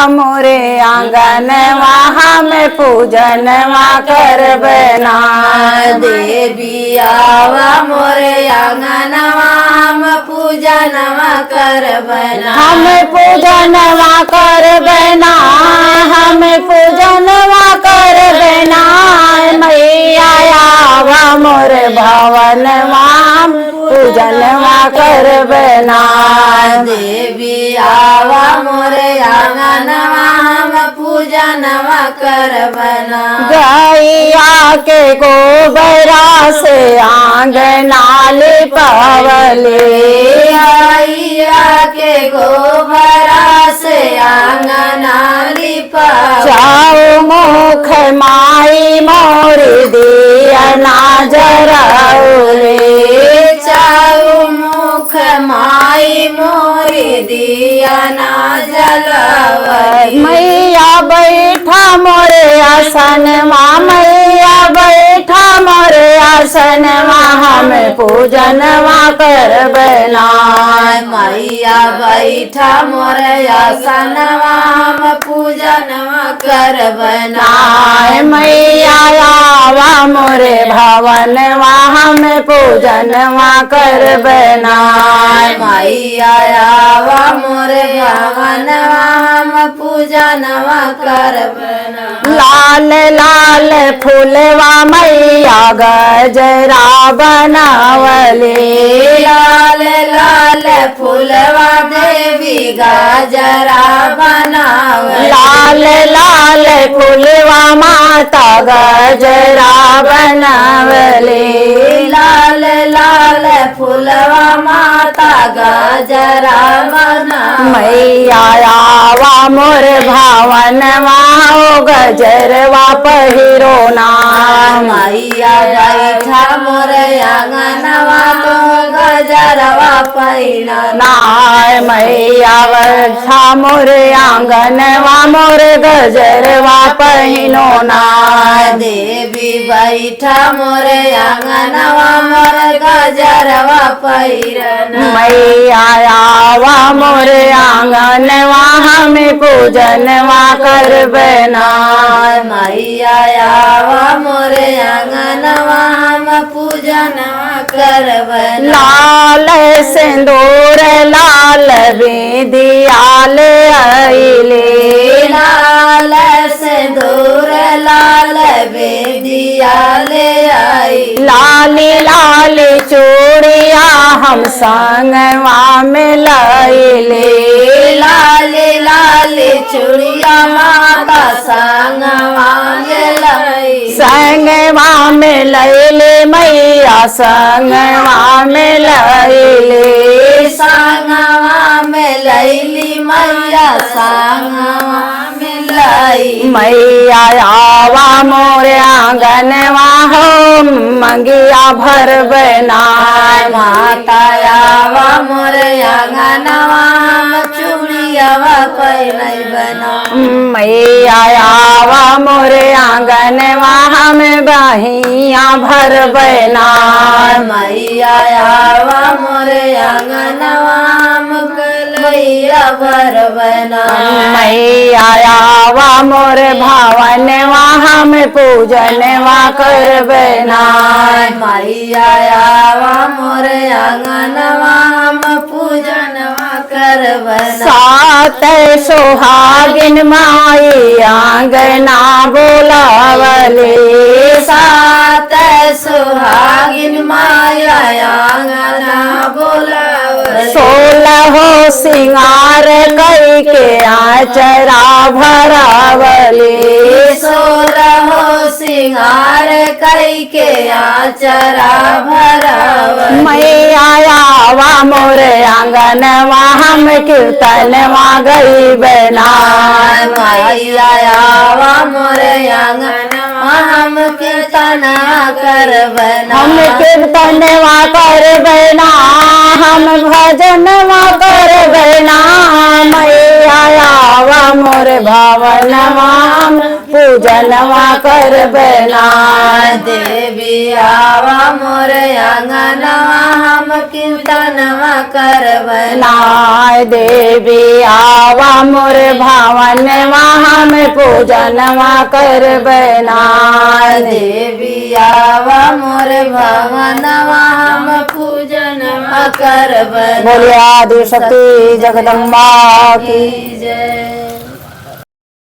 मोरे आंगनवा हम पूजनवा करबना। देवी आवा मोरे आंगनवा हम पूजनवा करबना। हम पूजनवा करबना, हम पूजनवा करबना। मैया आवा मोरे भवनवा पूजनवा करबना। देवी आवा मोरे आंगनवा हम पूजनवा करबना। गैया के गोबरा से आंगना लिपावले। गैया के गोबरा से आंगना लिपावले। चाऊ मुख माई मोरी दिया ना जराउले। चाऊ मुख माई मोरी दिया ना जलावली। मैया बैठा मोरे आसन माँ, मैया बैठा मोरे आसन माँ हम पूजनवा करबना। मैया बैठा मोरे आसनवा हम पूजनवा करबना। मैया आवा मोरे भवनवा हम पूजनवा करबना। मैया आवा मोरे भवनवा हम पूजनवा करबना। लाल लाल फूलवा मैया गजरा बनावले। लाल लाल फूलवा देवी गजरा बनावली। लाल लाल फूलवा माता गजरा बनावले। लाल लाल फूलवा माता गजरा बनावली। मैया आवा मोर भावनवा ओ गजरवा पहिरो ना। मैया बैठा मोरे आंगनवा तो गजरवा पहिरना। मैया बैठा मोर आंगनवा मोर गजरवा पहिनो ना। देवी बैठा मोरे आंगनवा मोर गजरवा पहिरना। मैया आवा मोर आंगनवा हम पूजनवा करबना। मैया आवा मोरे आंगनवा हम पूजनवा करबना। लाल सिंदूर लाल बिंदियाल आइले। लाल सिंदूर लाल बेदिया ले आई। लाली लाली चूड़िया हम संगवा में लाइले। लाली लाली चूड़िया माता संगवा में लाई। संगवा में लैले मैया संगवा में लैले। संगवा में लैली मैया संगवा में लाई। मैया आवा मोरे आंगनवा हो मंगिया भरबना। माता आवा मोरे आंगनवा चूड़ियावा पहनाई बना। मैया आवा मोरे आंगनवा हम बहिया भरबना। मैया आवा मोरे आंगनवा कलैया भरबना। मैया आवा मोर भावनवा हम पूजनवा करबना। मैया आवा मोरे आंगनवा पूजनवा करबना। सात सुहागिन माई आंगना बोलावले। सात सुहागिन माया आंगना बोलावले। 16 सिंगार कई के आचरा भरावले। 16 सिंगार कई के आचरा भरावले। मैया आवा मोरे आंगनवा हम कीर्तनवा गई बना। मैया आवा मोरे आंगनवा हम कीर्तना करबना। हम कीर्तनवा करबना, हम भजनवा करबना। मैया आवा मोर भावनवा पूजनवा कर बना देवी आवा मोरे आंगनवा हम कीर्तनवा करबना नाय देवी आवा मोर भावनवा हम पूजनवा कर बना देवी आवा मोरे भवनवा हम पूजनवा करबना बोलिया आदि शक्ति जगदम्बा की जय।